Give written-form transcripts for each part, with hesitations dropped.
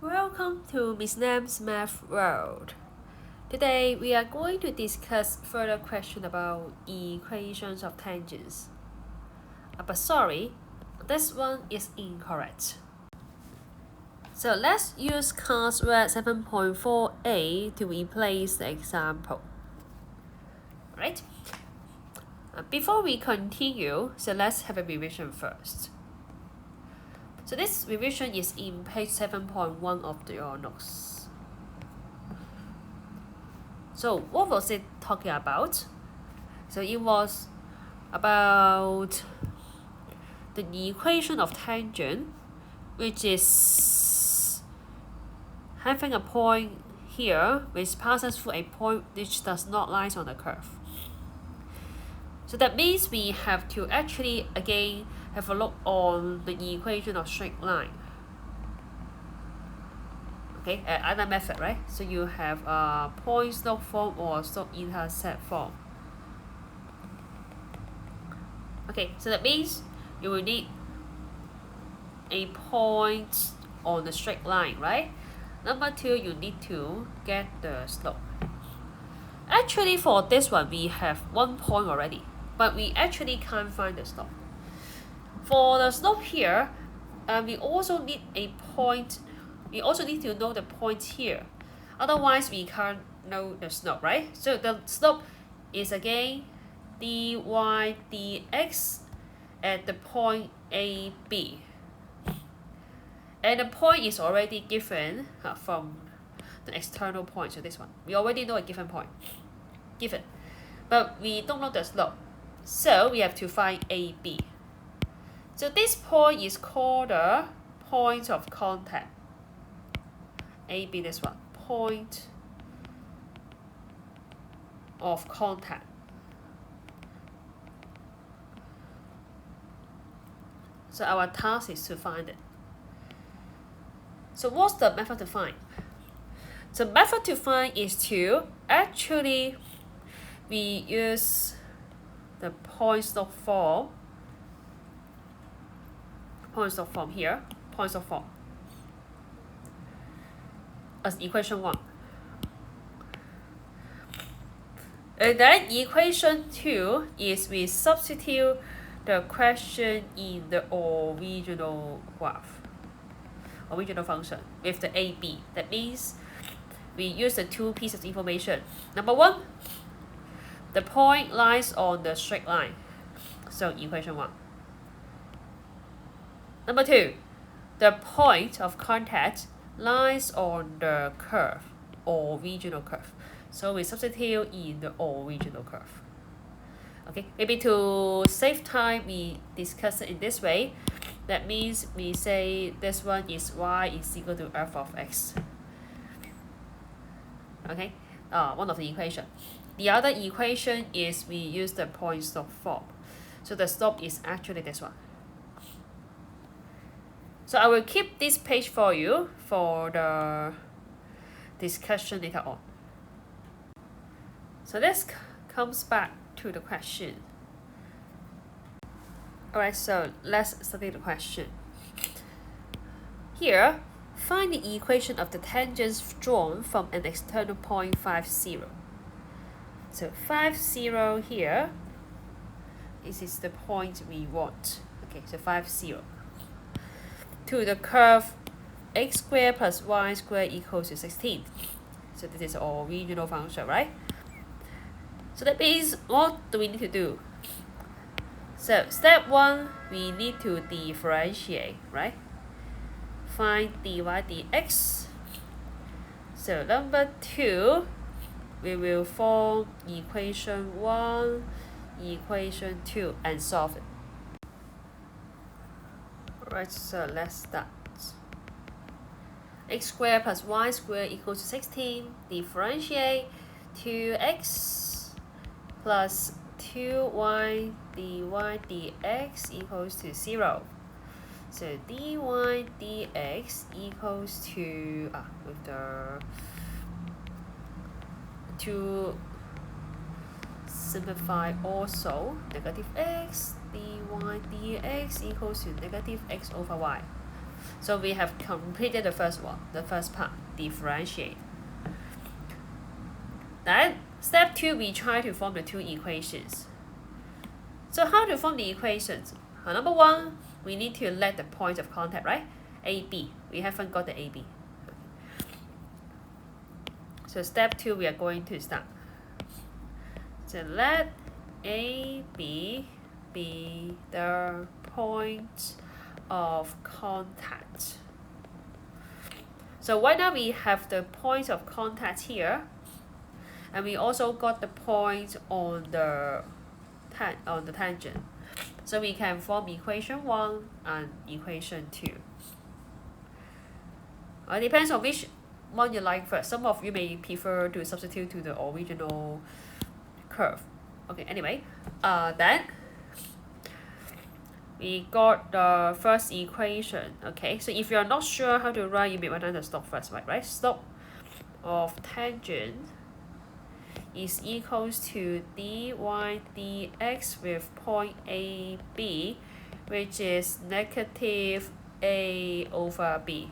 Welcome to Miss Nam's Math World. Today we are going to discuss further question about equations of tangents. But sorry, this one is incorrect. So let's use classwork 7.4a to replace the example. Right? Before we continue, so let's have a revision first. So this revision is in page 7.1 of your notes. So what was it talking about? So it was about the equation of tangent, which is having a point here which passes through a point which does not lie on the curve. So that means we have to actually again have a look on the equation of straight line. Okay, other method, right? So you have a point slope form or slope intercept form. Okay, so that means you will need a point on the straight line, right? Number two, you need to get the slope. Actually, for this one, we have 1 point already, but we actually can't find the slope. For the slope here, we also need a point. We also need to know the point here. Otherwise, we can't know the slope, right? So the slope is again dy dx at the point AB. And the point is already given from the external point. So this one, we already know a given point, given, but we don't know the slope. So we have to find AB. So this point is called the point of contact. AB, this one, point of contact. So our task is to find it. So what's the method to find? The method to find is to actually we use the point slope form. Point slope form here. Point slope form as equation 1. And then equation 2 is we substitute the question in the original graph, original function with the AB. That means we use the two pieces of information. Number 1, the point lies on the straight line. So equation 1. Number 2, the point of contact lies on the curve, original curve. So we substitute in the original curve. Okay, maybe to save time, we discuss it in this way. That means we say this one is y is equal to f of x. Okay, one of the equation. The other equation is we use the point slope form. So the slope is actually this one. So I will keep this page for you for the discussion later on. So this comes back to the question. Alright, so let's study the question. Here, find the equation of the tangents drawn from an external point 5, 0. So 5, 0 here, this is the point we want. Okay, so 5, 0. To the curve x squared plus y squared equals to 16. So this is our original function, right? So that means what do we need to do? So step 1, we need to differentiate, right? Find dy dx. So number 2, we will form equation 1, equation 2 and solve it. Alright, so let's start. X squared plus y squared equals to 16. Differentiate 2x plus 2y dy dx equals to 0. So dy dx equals to, with the, to simplify also, negative x dy dx equals to negative x over y. So we have completed the first one, the first part, differentiate. Then step 2, we try to form the two equations. So how to form the equations? Number 1, we need to let the point of contact, right? AB. We haven't got the AB. So step 2, we are going to start. So let AB be the point of contact. So right now we have the point of contact here, and we also got the point on the tangent. So we can form equation 1 and equation 2. It depends on which one you like first. Some of you may prefer to substitute to the original curve. Okay, anyway, then we got the first equation. Okay, so if you're not sure how to write, you may write down the slope first, right? Slope of tangent is equals to dy dx with point AB, which is negative a over b.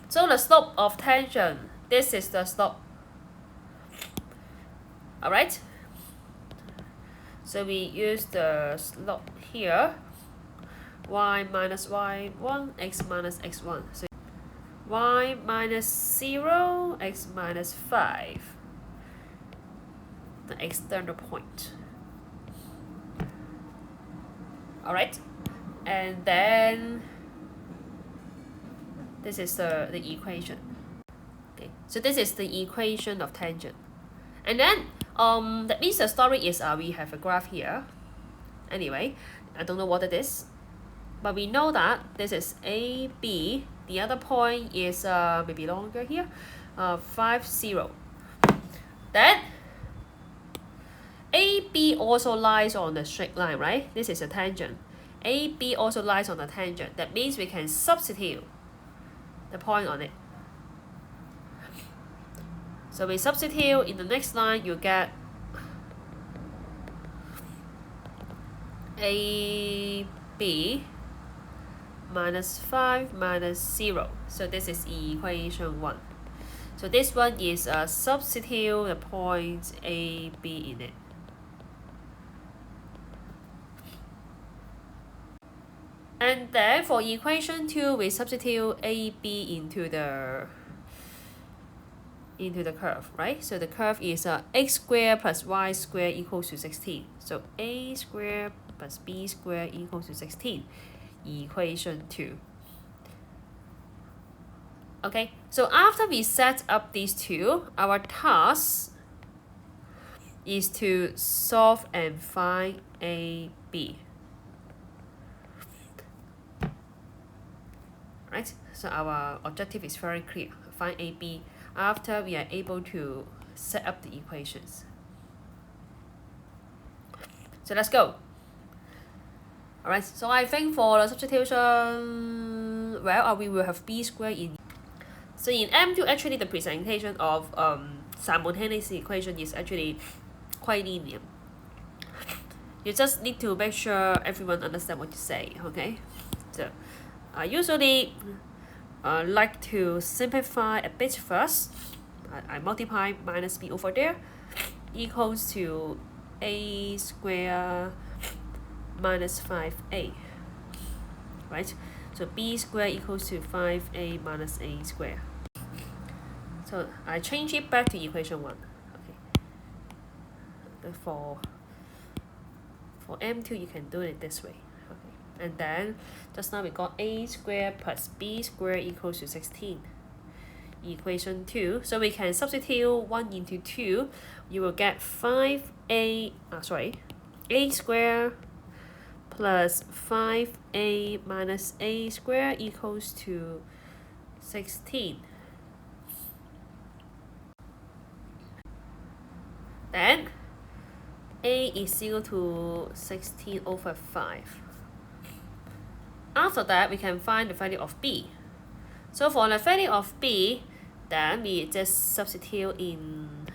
So the slope of tangent, this is the slope. Alright? So we use the slope here, y minus y1, x minus x1. So y minus 0, x minus 5, the external point. Alright? And then this is the equation. Okay, so this is the equation of tangent. And then that means the story is we have a graph here. Anyway, I don't know what it is, but we know that this is AB. The other point is maybe longer here, 5, 0. Then AB also lies on the straight line, right? This is a tangent. AB also lies on the tangent. That means we can substitute the point on it. So we substitute in the next line, you get AB minus 5 minus 0. So this is equation 1. So this one is substitute the point AB in it. And then for equation 2, we substitute AB into the curve, right? So the curve is x squared plus y squared equals to 16. So a squared plus b squared equals to 16. Equation 2. Okay, so after we set up these two, our task is to solve and find AB. Right? So our objective is very clear. Find AB after we are able to set up the equations. So let's go. Alright, so I think for the substitution, well, we will have b squared in. So in M2, actually the presentation of simultaneous equation is actually quite linear. You just need to make sure everyone understands what you say, okay? So I usually like to simplify a bit first. I multiply minus b over there equals to a squared minus 5a, right? So b squared equals to 5a minus a squared. So I change it back to equation 1. Okay. For M2, you can do it this way. Okay. And then just now we got a squared plus b squared equals to 16. Equation 2. So we can substitute 1 into 2. You will get a squared plus 5a minus a squared equals to 16. Then a is equal to 16 over 5. After that, we can find the value of b. So for the value of b, then we just substitute in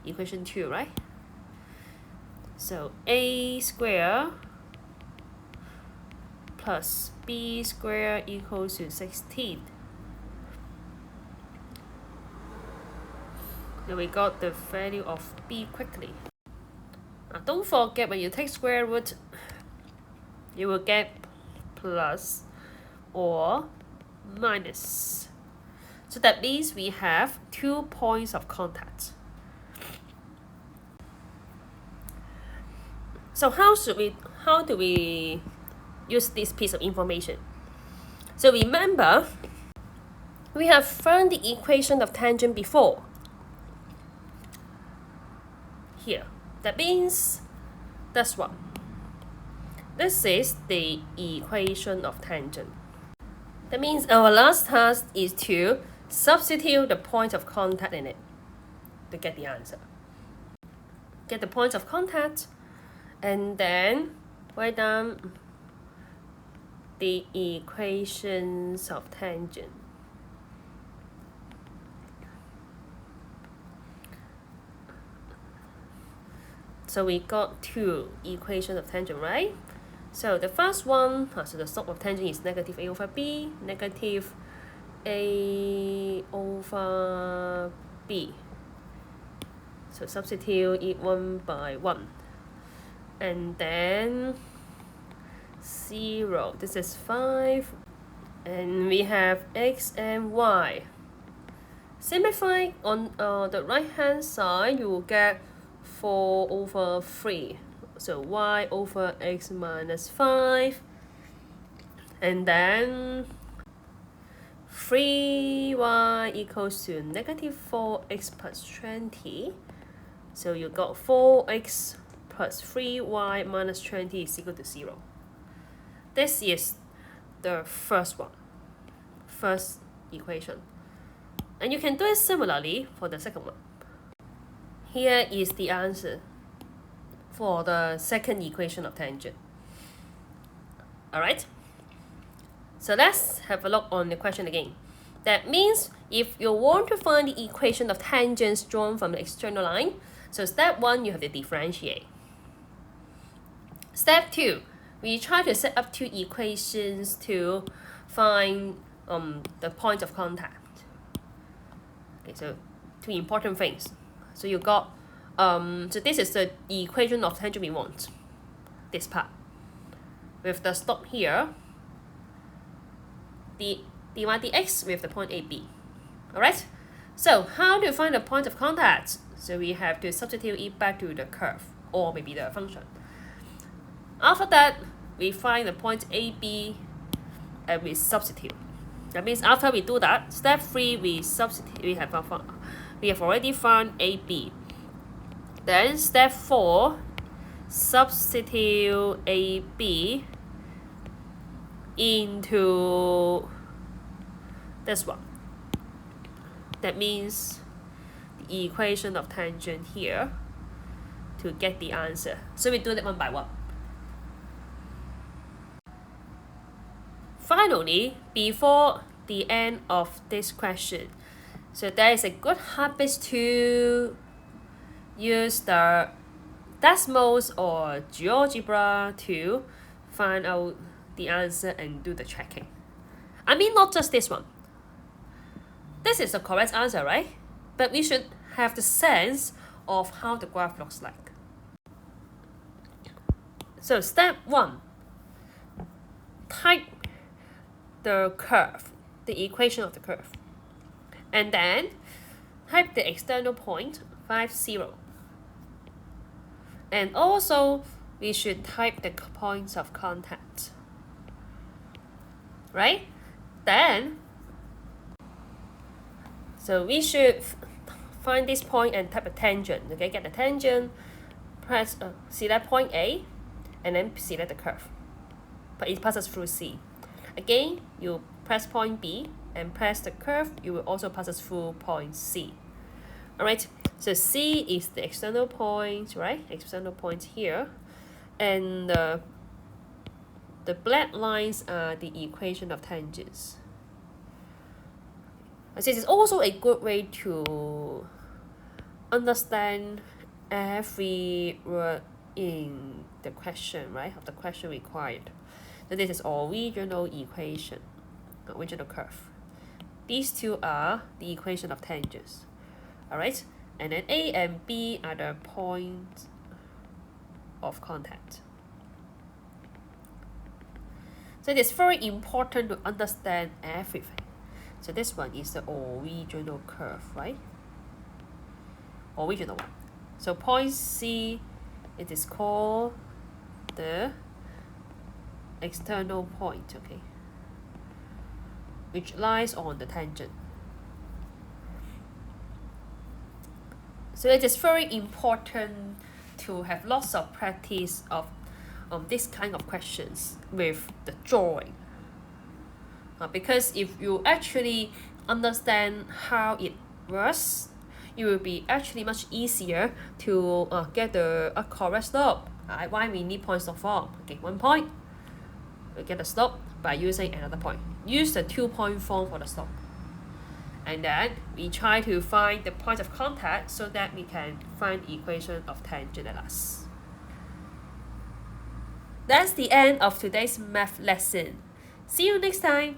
equation 2, right? So a squared plus b squared equals to 16. Then we got the value of b quickly. Now don't forget, when you take square root, you will get plus or minus. So that means we have 2 points of contact. So how do we use this piece of information? So remember, we have found the equation of tangent before. Here. That means that's what. This is the equation of tangent. That means our last task is to substitute the point of contact in it to get the answer. Get the points of contact and then write down the equations of tangent. So we got 2 equations of tangent, right? So the first one, so the slope of tangent is negative a over b, negative a over b. So substitute it 1 by 1. And then 0, this is 5. And we have x and y. Simplify on the right hand side, you will get 4 over 3. So y over x minus 5. And then 3y equals to negative 4x plus 20. So you got 4x plus 3y minus 20 is equal to 0. This is the first one, first equation. And you can do it similarly for the second one. Here is the answer for the second equation of tangent. Alright? So let's have a look on the question again. That means if you want to find the equation of tangents drawn from the external line, so step 1, you have to differentiate. Step 2, we try to set up 2 equations to find the point of contact. Okay, so 2 important things. So you got, so this is the equation of tangent we want, this part. With the slope here, dy dx with the point AB. Alright? So how do you find the point of contact? So we have to substitute it back to the curve, or maybe the function. After that, we find the point AB and we substitute. That means after we do that, step 3, we substitute. We have already found AB. Then step 4, substitute AB into this one. That means the equation of tangent here to get the answer. So we do that one by one. Finally, before the end of this question, so there is a good habit to use the Desmos or Geogebra to find out the answer and do the checking. I mean, not just this one. This is the correct answer, right? But we should have the sense of how the graph looks like. So step 1, type the curve, the equation of the curve. And then type the external point, 5, 0. And also, we should type the points of contact. Right? Then, so we should find this point and type a tangent. Okay, get the tangent, press, select point A, and then select the curve. But it passes through C. Again, you press point B and press the curve, it will also pass through point C. Alright, so C is the external point, right? External point here. And the black lines are the equation of tangents. This is also a good way to understand every word in the question, right? Of the question required. So this is original equation, original curve. These two are the equation of tangents. Alright? And then A and B are the points of contact. So it is very important to understand everything. So this one is the original curve, right? Original one. So point C, it is called the external point, okay, which lies on the tangent. So it is very important to have lots of practice of this kind of questions with the drawing. Because if you actually understand how it works, it will be actually much easier to get the correct slope. Why we need points of form? Okay, 1 point, we get the slope by using another point. Use the 2-point form for the slope. And then we try to find the point of contact so that we can find the equation of tangent at last. That's the end of today's math lesson. See you next time.